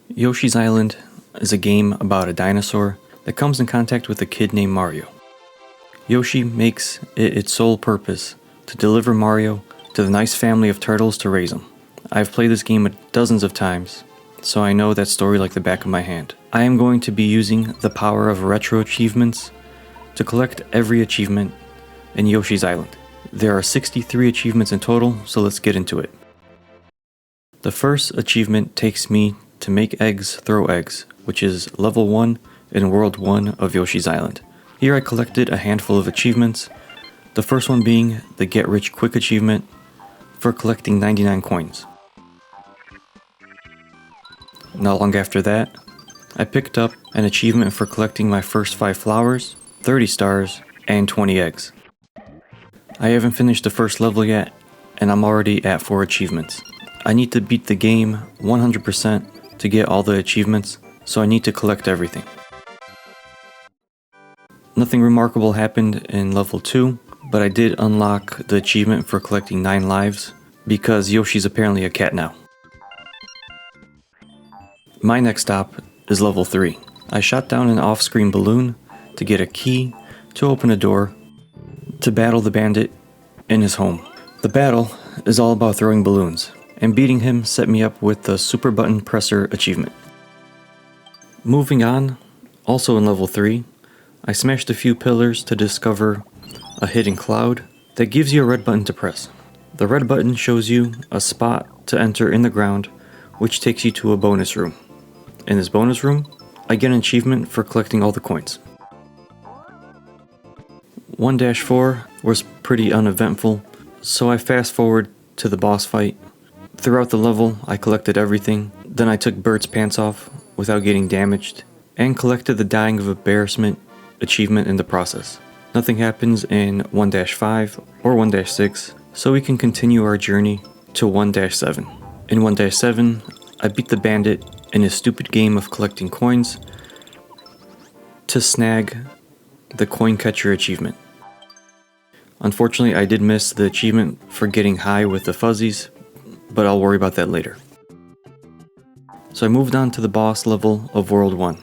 Yoshi's Island is a game about a dinosaur that comes in contact with a kid named Mario. Yoshi makes it its sole purpose to deliver Mario to the nice family of turtles to raise him. I've played this game dozens of times, so I know that story like the back of my hand. I am going to be using the power of retro achievements to collect every achievement in Yoshi's Island. There are 63 achievements in total, so let's get into it. The first achievement takes me to make eggs, throw eggs, which is level 1 in World 1 of Yoshi's Island. Here I collected a handful of achievements, the first one being the Get Rich Quick achievement for collecting 99 coins. Not long after that, I picked up an achievement for collecting my first 5 flowers, 30 stars, and 20 eggs. I haven't finished the first level yet, and I'm already at 4 achievements. I need to beat the game 100% to get all the achievements, so I need to collect everything. Nothing remarkable happened in level 2, but I did unlock the achievement for collecting 9 lives, because Yoshi's apparently a cat now. My next stop is level 3. I shot down an off-screen balloon to get a key to open a door to battle the bandit in his home. The battle is all about throwing balloons, and beating him set me up with the Super Button Presser achievement. Moving on, also in level 3, I smashed a few pillars to discover a hidden cloud that gives you a red button to press. The red button shows you a spot to enter in the ground, which takes you to a bonus room. In this bonus room, I get an achievement for collecting all the coins. 1-4 was pretty uneventful, so I fast forward to the boss fight. Throughout the level, I collected everything, then I took Bert's pants off without getting damaged, and collected the Dying of Embarrassment achievement in the process. Nothing happens in 1-5 or 1-6, so we can continue our journey to 1-7. In 1-7, I beat the bandit in his stupid game of collecting coins to snag the coin catcher achievement. Unfortunately, I did miss the achievement for getting high with the fuzzies, but I'll worry about that later. So I moved on to the boss level of World 1,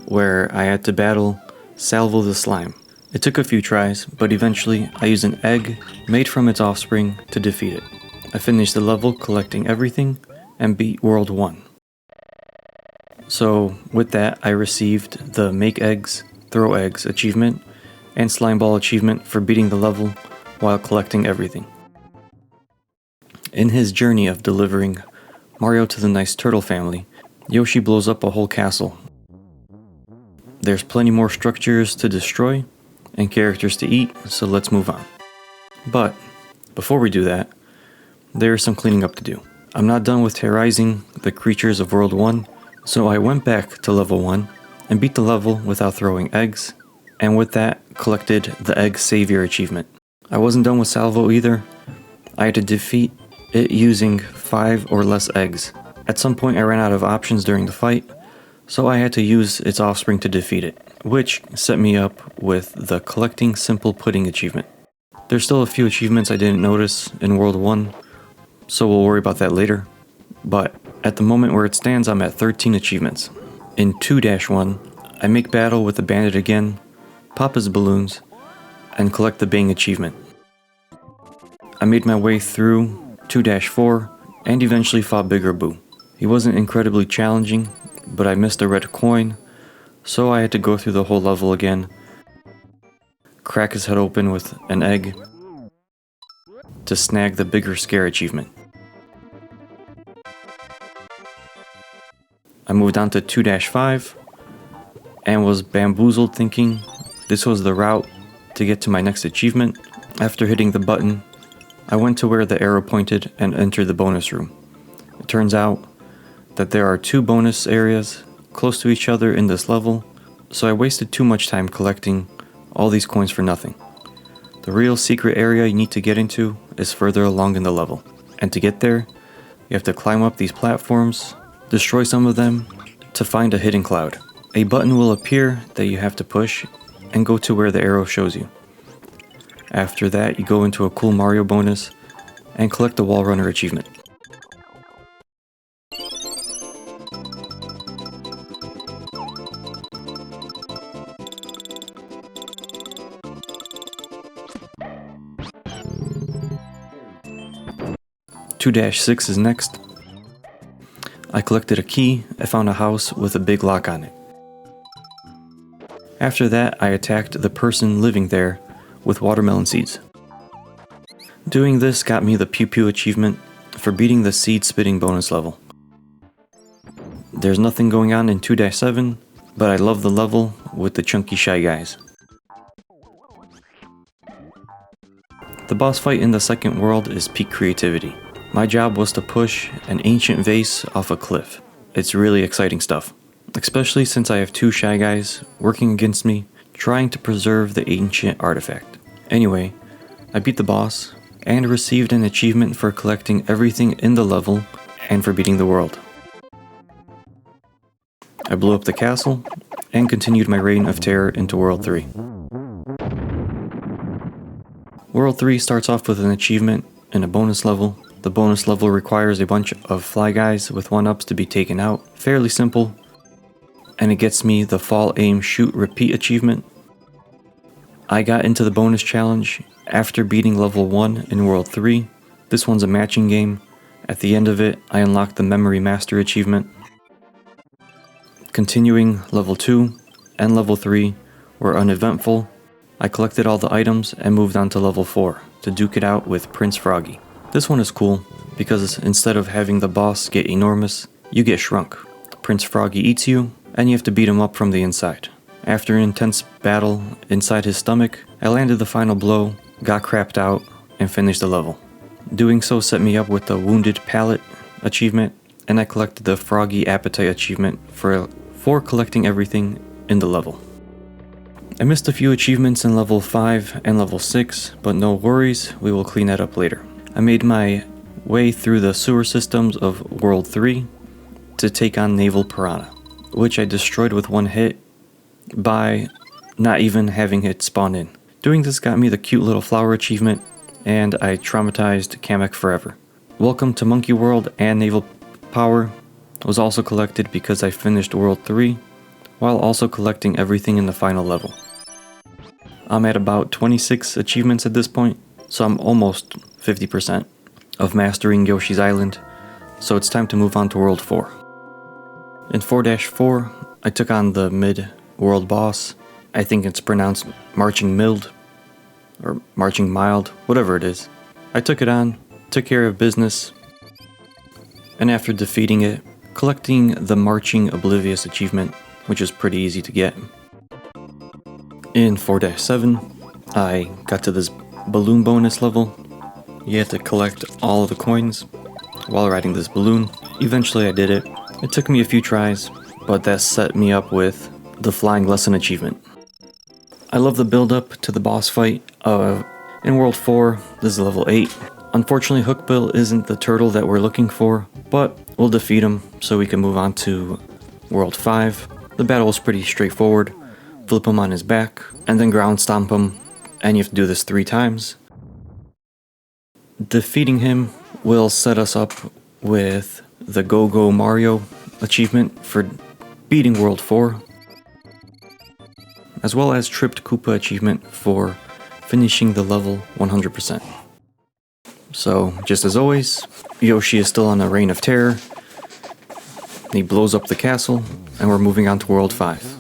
where I had to battle Salvo the Slime. It took a few tries, but eventually I used an egg made from its offspring to defeat it. I finished the level collecting everything and beat World 1. So with that, I received the Make Eggs, Throw Eggs achievement and Slime Ball achievement for beating the level while collecting everything. In his journey of delivering Mario to the nice turtle family, Yoshi blows up a whole castle. There's plenty more structures to destroy and characters to eat, so let's move on. But before we do that, there's some cleaning up to do. I'm not done with terrorizing the creatures of World 1, so I went back to level 1 and beat the level without throwing eggs, and with that collected the Egg Savior achievement. I wasn't done with Salvo either. I had to defeat it using 5 or less eggs. At some point I ran out of options during the fight, so I had to use its offspring to defeat it, which set me up with the Collecting Simple Pudding achievement. There's still a few achievements I didn't notice in World 1, so we'll worry about that later. But at the moment where it stands, I'm at 13 achievements. In 2-1, I make battle with the bandit again, pop his balloons, and collect the Bang achievement. I made my way through 2-4 and eventually fought Bigger Boo. He wasn't incredibly challenging, but I missed a red coin, so I had to go through the whole level again, crack his head open with an egg to snag the Bigger Scare achievement. I moved on to 2-5 and was bamboozled thinking this was the route to get to my next achievement. After hitting the button, I went to where the arrow pointed and entered the bonus room. It turns out that there are 2 bonus areas close to each other in this level, so I wasted too much time collecting all these coins for nothing. The real secret area you need to get into is further along in the level, and to get there, you have to climb up these platforms, destroy some of them, to find a hidden cloud. A button will appear that you have to push and go to where the arrow shows you. After that, you go into a cool Mario bonus and collect the Wall Runner achievement. 2-6 is next. I collected a key. I found a house with a big lock on it. After that, I attacked the person living there with watermelon seeds. Doing this got me the Pew Pew achievement for beating the seed spitting bonus level. There's nothing going on in 2-7, but I love the level with the chunky shy guys. The boss fight in the second world is peak creativity. My job was to push an ancient vase off a cliff. It's really exciting stuff, especially since I have two shy guys working against me, trying to preserve the ancient artifact. Anyway, I beat the boss and received an achievement for collecting everything in the level and for beating the world. I blew up the castle and continued my reign of terror into World 3. World 3 starts off with an achievement in a bonus level. The bonus level requires a bunch of fly guys with 1-ups to be taken out. Fairly simple. And it gets me the fall, aim, shoot, repeat achievement. I got into the bonus challenge after beating level 1 in World 3. This one's a matching game. At the end of it, I unlocked the Memory Master achievement. Continuing, level 2 and level 3 were uneventful. I collected all the items and moved on to level 4 to duke it out with Prince Froggy. This one is cool because instead of having the boss get enormous, you get shrunk. Prince Froggy eats you and you have to beat him up from the inside. After an intense battle inside his stomach, I landed the final blow, got crapped out, and finished the level. Doing so set me up with the Wounded Palate achievement, and I collected the Froggy Appetite achievement for collecting everything in the level. I missed a few achievements in level 5 and level 6, but no worries, we will clean that up later. I made my way through the sewer systems of World 3 to take on Naval Piranha, which I destroyed with one hit by not even having it spawn in. Doing this got me the cute little flower achievement, and I traumatized Kamek forever. Welcome to Monkey World and Naval Power was also collected because I finished World 3, while also collecting everything in the final level. I'm at about 26 achievements at this point, so I'm almost 50% of mastering Yoshi's Island, so it's time to move on to World 4. In 4-4, I took on the mid-world boss. I think it's pronounced Marching Mild, or Marching Mild, whatever it is. I took it on, took care of business, and after defeating it, collecting the Marching Oblivious achievement, which is pretty easy to get. In 4-7, I got to this balloon bonus level. You have to collect all of the coins while riding this balloon. Eventually I did it. It took me a few tries, but that set me up with the Flying Lesson achievement. I love the build up to the boss fight. In World 4, this is level 8. Unfortunately, Hookbill isn't the turtle that we're looking for, but we'll defeat him so we can move on to World 5. The battle is pretty straightforward. Flip him on his back, and then ground stomp him, and you have to do this 3 times. Defeating him will set us up with the Go-Go Mario achievement for beating World 4, as well as Tripped Koopa achievement for finishing the level 100%. So, just as always, Yoshi is still on a reign of terror. He blows up the castle, and we're moving on to World 5.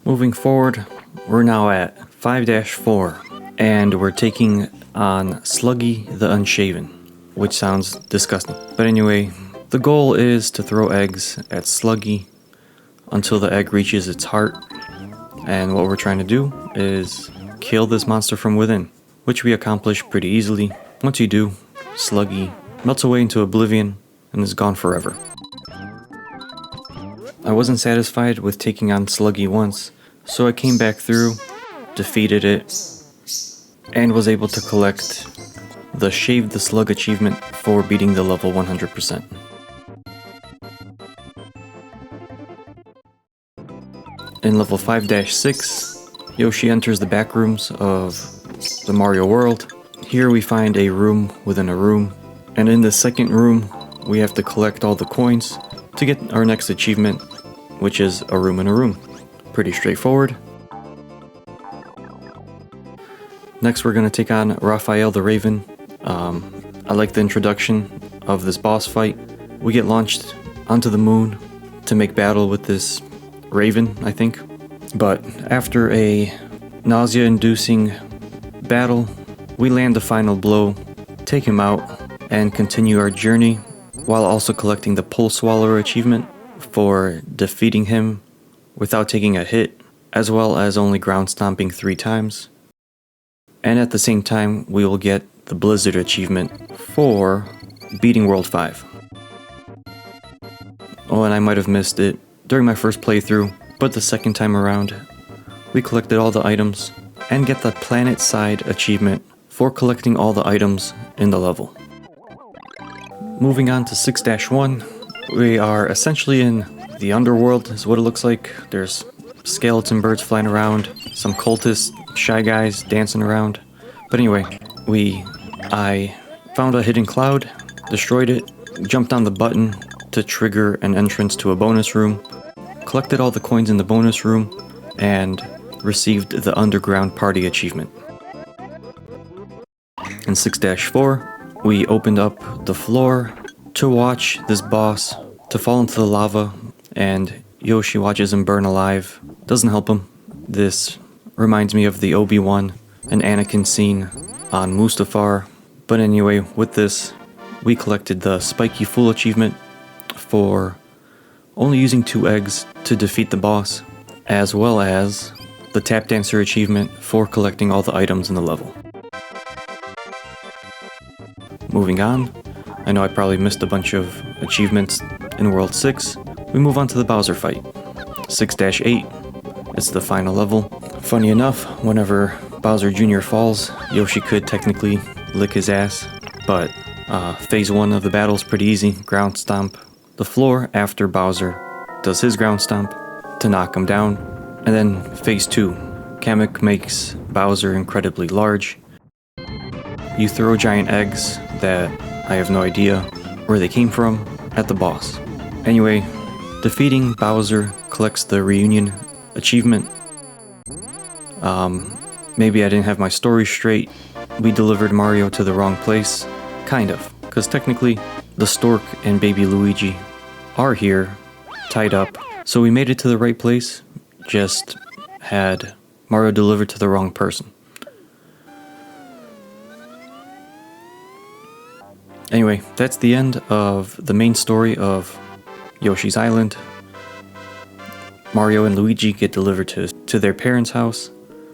Moving forward, we're now at 5-4, and we're taking on Sluggy the Unshaven, which sounds disgusting. But anyway, the goal is to throw eggs at Sluggy until the egg reaches its heart, and what we're trying to do is kill this monster from within, which we accomplish pretty easily. Once you do, Sluggy melts away into oblivion and is gone forever. I wasn't satisfied with taking on Sluggy once, so I came back through, defeated it, and was able to collect the Shave the Slug achievement for beating the level 100%. In level 5-6, Yoshi enters the back rooms of the Mario world. Here we find a room within a room, and in the second room we have to collect all the coins to get our next achievement, which is a room in a room. Pretty straightforward. Next we're going to take on Raphael the Raven. I like the introduction of this boss fight. We get launched onto the moon to make battle with this Raven, I think. But after a nausea-inducing battle, we land the final blow, take him out, and continue our journey while also collecting the Pole Swallower achievement for defeating him without taking a hit, as well as only ground stomping 3 times. And at the same time, we will get the Blizzard achievement for beating World 5. Oh, and I might have missed it during my first playthrough, but the second time around, we collected all the items and get the Planet Side achievement for collecting all the items in the level. Moving on to 6-1, we are essentially in the underworld is what it looks like. There's skeleton birds flying around, some cultists, shy guys dancing around. But anyway, I found a hidden cloud, destroyed it, jumped on the button to trigger an entrance to a bonus room, collected all the coins in the bonus room, and received the Underground Party achievement. In 6-4, we opened up the floor to watch this boss to fall into the lava, and Yoshi watches him burn alive. Doesn't help him. This reminds me of the Obi-Wan and Anakin scene on Mustafar. But anyway, with this, we collected the Spiky Fool achievement for only using 2 eggs to defeat the boss, as well as the Tap Dancer achievement for collecting all the items in the level. Moving on, I know I probably missed a bunch of achievements in World 6. We move on to the Bowser fight. 6-8, it's the final level. Funny enough, whenever Bowser Jr. falls, Yoshi could technically lick his ass, but phase 1 of the battle is pretty easy. Ground stomp the floor after Bowser does his ground stomp to knock him down. And then phase 2, Kamek makes Bowser incredibly large. You throw giant eggs that I have no idea where they came from at the boss. Anyway, defeating Bowser collects the Reunion achievement. Maybe I didn't have my story straight. We delivered Mario to the wrong place. Kind of, because technically the Stork and Baby Luigi are here, tied up. So we made it to the right place, just had Mario delivered to the wrong person. Anyway, that's the end of the main story of Yoshi's Island. Mario and Luigi get delivered to their parents' house,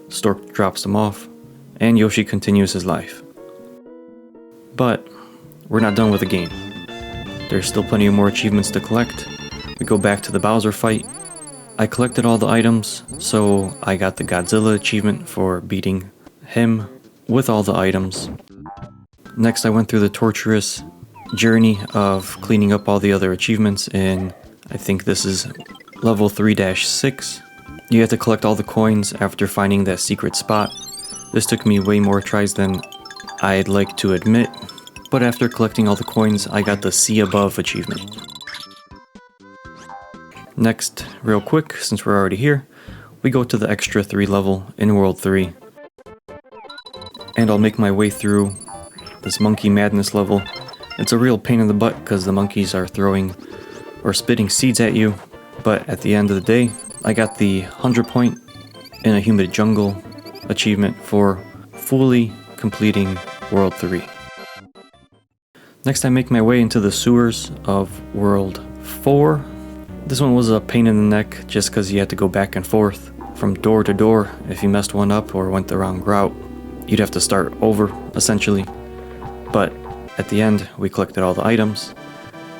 Stork drops them off, and Yoshi continues his life. But we're not done with the game. There's still plenty of more achievements to collect. We go back to the Bowser fight. I collected all the items, so I got the Godzilla achievement for beating him with all the items. Next, I went through the torturous journey of cleaning up all the other achievements in, I think this is level 3-6. You have to collect all the coins after finding that secret spot. This took me way more tries than I'd like to admit, but after collecting all the coins, I got the See Above achievement. Next, real quick, since we're already here, we go to the Extra 3 level in World 3. And I'll make my way through this Monkey Madness level. It's a real pain in the butt because the monkeys are throwing or spitting seeds at you, but at the end of the day, I got the 100 point in a humid jungle achievement for fully completing World 3. Next, I make my way into the sewers of World 4. This one was a pain in the neck just because you had to go back and forth from door to door. If you messed one up or went the wrong route, you'd have to start over, essentially. But at the end, we collected all the items,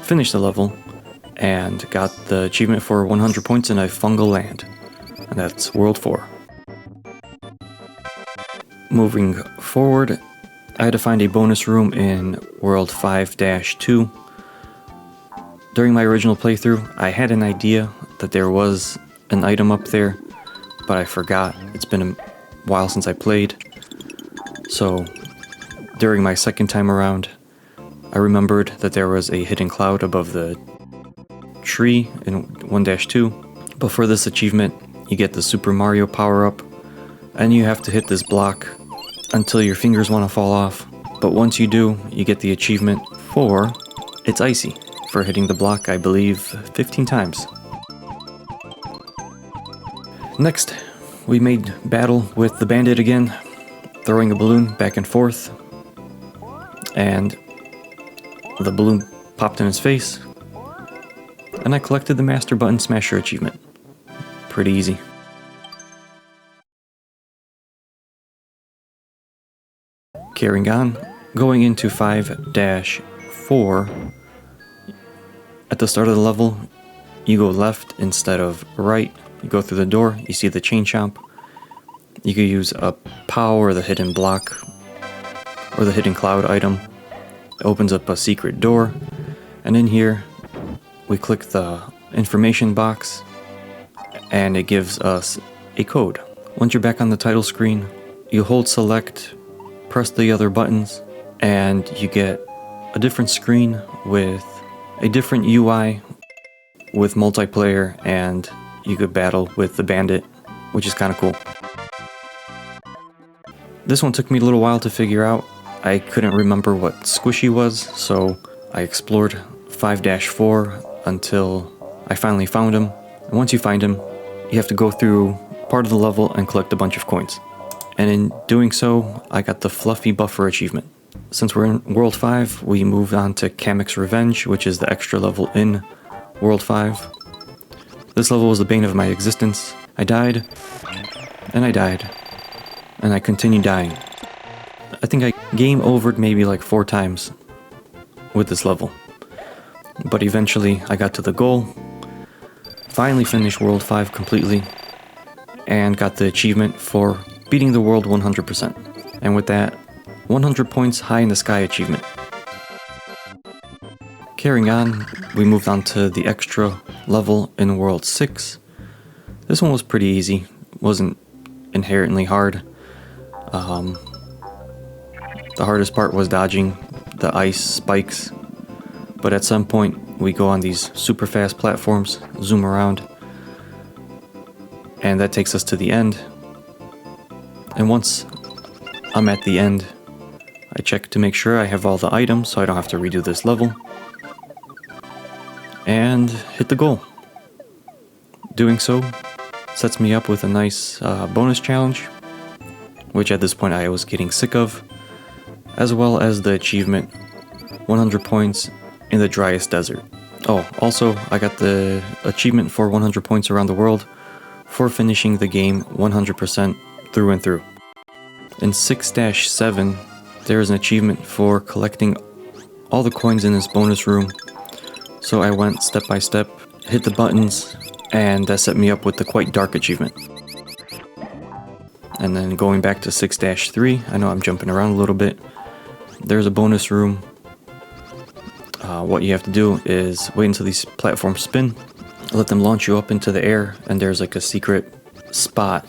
finished the level, and got the achievement for 100 points in a fungal land. And that's World 4. Moving forward, I had to find a bonus room in World 5-2. During my original playthrough, I had an idea that there was an item up there, but I forgot. It's been a while since I played. So, during my second time around, I remembered that there was a hidden cloud above the tree in 1-2. But for this achievement, you get the Super Mario power-up, and you have to hit this block until your fingers want to fall off. But once you do, you get the achievement for It's Icy, for hitting the block, I believe, 15 times. Next, we made battle with the bandit again, throwing a balloon back and forth, and the balloon popped in his face, and I collected the Master Button Smasher achievement. Pretty easy. Carrying on, going into 5-4, at the start of the level, you go left instead of right. You go through the door, you see the chain chomp. You can use a POW or the hidden block or the hidden cloud item. It opens up a secret door, and in here we click the information box and it gives us a code. Once you're back on the title screen, you hold select, press the other buttons, and you get a different screen with a different UI with multiplayer, and you could battle with the bandit, which is kind of cool. This one took me a little while to figure out. I couldn't remember what squishy was, so I explored 5-4 until I finally found him. And once you find him, you have to go through part of the level and collect a bunch of coins. And in doing so, I got the Fluffy Buffer achievement. Since we're in World 5, we moved on to Kamek's Revenge, which is the extra level in World 5. This level was the bane of my existence. I died, and I died, and I continued dying. I think I game overed maybe like 4 times with this level. But eventually I got to the goal, finally finished World 5 completely, and got the achievement for beating the world 100%. And with that, 100 points High in the Sky achievement. Carrying on, we moved on to the extra level in World 6. This one was pretty easy, wasn't inherently hard. The hardest part was dodging the ice spikes, but at some point we go on these super fast platforms, zoom around, and that takes us to the end. And once I'm at the end, I check to make sure I have all the items so I don't have to redo this level, and hit the goal. Doing so sets me up with a nice bonus challenge, which at this point I was getting sick of, as well as the achievement 100 points in the driest desert. Oh, also I got the achievement for 100 points around the world for finishing the game 100% through and through. In 6-7, there is an achievement for collecting all the coins in this bonus room, so I went step by step, hit the buttons, and that set me up with the Quite Dark achievement. And then going back to 6-3, I know I'm jumping around a little bit, there's a bonus room. What you have to do is wait until these platforms spin, let them launch you up into the air, and there's like a secret spot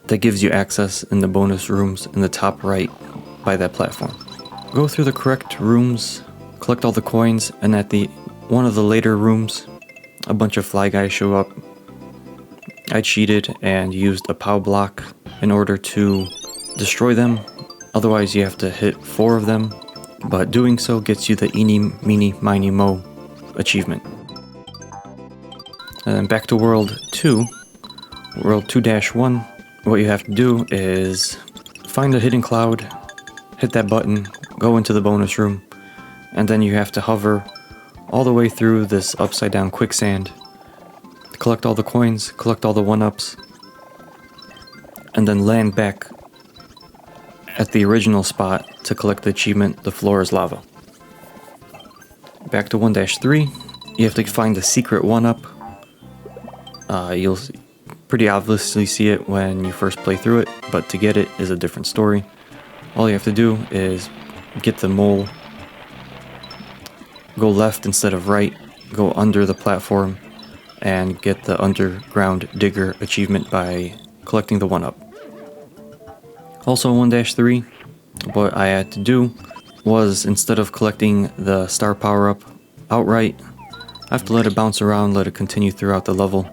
that gives you access in the bonus rooms in the top right by that platform. Go through the correct rooms, collect all the coins, and at one of the later rooms, a bunch of fly guys show up. I cheated and used a POW block in order to destroy them. Otherwise you have to hit 4 of them, but doing so gets you the Eeny, Meeny, Miny, Mo achievement. And then back to World 2, World 2-1, what you have to do is find a hidden cloud, hit that button, go into the bonus room, and then you have to hover all the way through this upside down quicksand, collect all the coins, collect all the 1-ups, and then land back at the original spot to collect the achievement, The Floor is Lava. Back to 1-3, you have to find the secret 1-up. You'll pretty obviously see it when you first play through it, but to get it is a different story. All you have to do is get the mole, go left instead of right, go under the platform, and get the Underground Digger achievement by collecting the 1-up. Also 1-3, what I had to do was, instead of collecting the star power-up outright, I have to let it bounce around, let it continue throughout the level,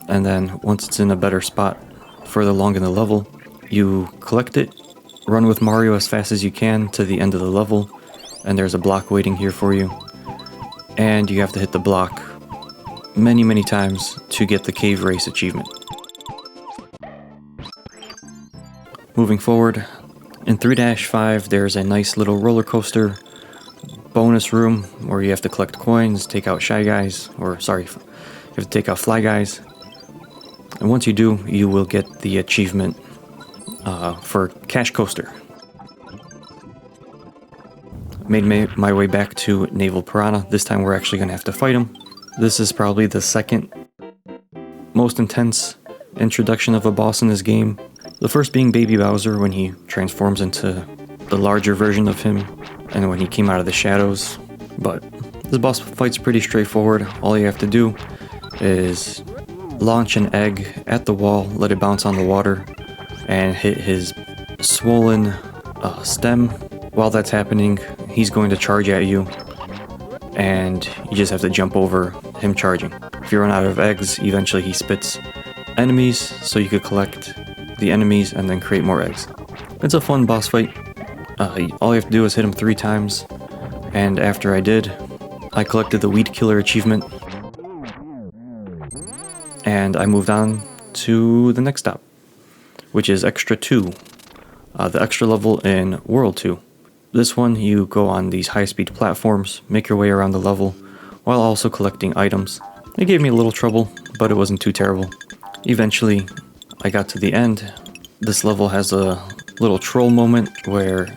and then once it's in a better spot further along in the level, you collect it, run with Mario as fast as you can to the end of the level, and there's a block waiting here for you. And you have to hit the block many times to get the Cave Race achievement. Moving forward, in 3-5 there's a nice little roller coaster bonus room where you have to collect coins, take out Shy Guys, you have to take out Fly Guys. And once you do, you will get the achievement for Cash Coaster. Made my way back to Naval Piranha. This time we're actually going to have to fight him. This is probably the second most intense introduction of a boss in this game. The first being Baby Bowser when he transforms into the larger version of him and when he came out of the shadows. But this boss fight's pretty straightforward. All you have to do is launch an egg at the wall, let it bounce on the water, and hit his swollen stem. While that's happening, he's going to charge at you, and you just have to jump over him charging. If you run out of eggs, eventually he spits enemies, so you could collect the enemies and then create more eggs. It's a fun boss fight. All you have to do is hit him 3 times, and after I did, I collected the Weed Killer achievement, and I moved on to the next stop, which is Extra 2, the extra level in World 2. This one, you go on these high-speed platforms, make your way around the level, while also collecting items. It gave me a little trouble, but it wasn't too terrible. Eventually, I got to the end. This level has a little troll moment where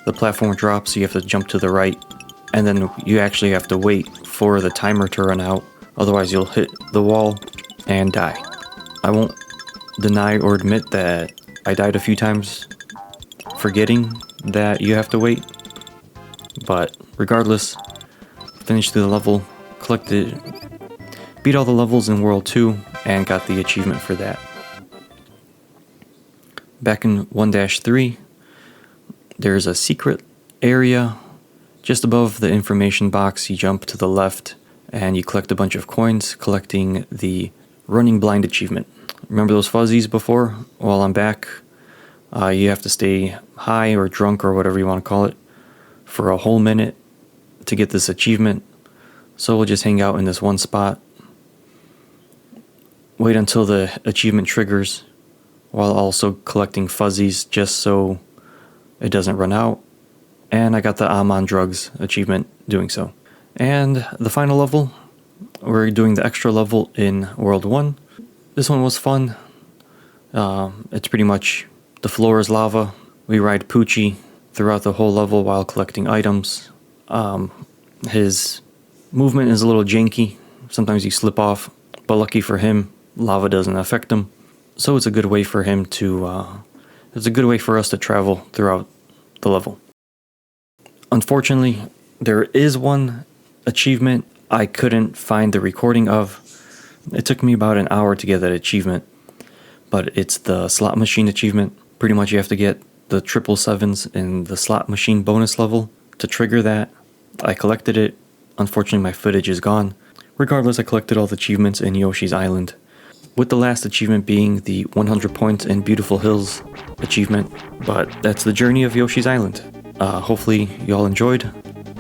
the platform drops, so you have to jump to the right, and then you actually have to wait for the timer to run out, otherwise you'll hit the wall and die. I won't deny or admit that I died a few times forgetting that you have to wait, but regardless, finished the level, beat all the levels in World 2, and got the achievement for that. Back in 1-3, there's a secret area just above the information box. You jump to the left and you collect a bunch of coins, collecting the Running Blind achievement. Remember those fuzzies before? Well, I'm back. You have to stay high or drunk or whatever you want to call it for a whole minute to get this achievement. So we'll just hang out in this one spot, wait until the achievement triggers, while also collecting fuzzies just so it doesn't run out. And I got the I'm on Drugs achievement doing so. And the final level, we're doing the extra level in World 1. This one was fun. It's pretty much the floor is lava. We ride Poochie throughout the whole level while collecting items. His movement is a little janky. Sometimes you slip off, but lucky for him, lava doesn't affect him. So it's a good way for him to, it's a good way for us to travel throughout the level. Unfortunately, there is one achievement I couldn't find the recording of. It took me about an hour to get that achievement, but it's the slot machine achievement. Pretty much you have to get the 777s in the slot machine bonus level to trigger that. I collected it. Unfortunately, my footage is gone. Regardless, I collected all the achievements in Yoshi's Island, with the last achievement being the 100 points in Beautiful Hills achievement. But that's the journey of Yoshi's Island. Hopefully y'all enjoyed.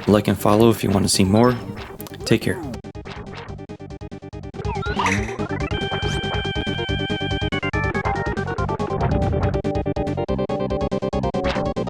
Like and follow if you want to see more. Take care.